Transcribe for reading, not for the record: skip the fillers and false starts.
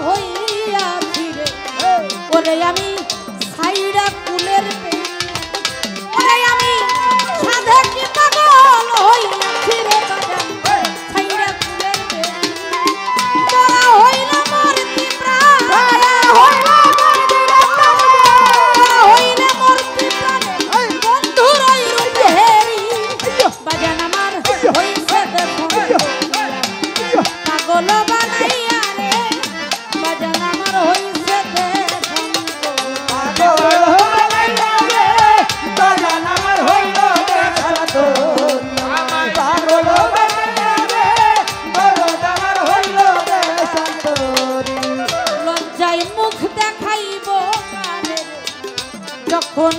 হইয়া ফিরে ওরে আমি সাইরা কুলের ওরে আমি সাধে কি পাগল হইয়া ফিরে সাইরা কুলের তোরা হইল মূর্তি প্রাণ হইল মূর্তি প্রাণ বন্ধুর ওই রূপে হেরি বাজান আমার হইছে দেখো পাগল বানাইয়া রে বাজান আমার হইছে দেখো পাগল বানাইয়া রে বাজান আমার হইল দেখো আমার পাগল বানাইয়া রে বাজান আমার হইল দেখো লজ্জায় মুখ দেখাইব কারে যখন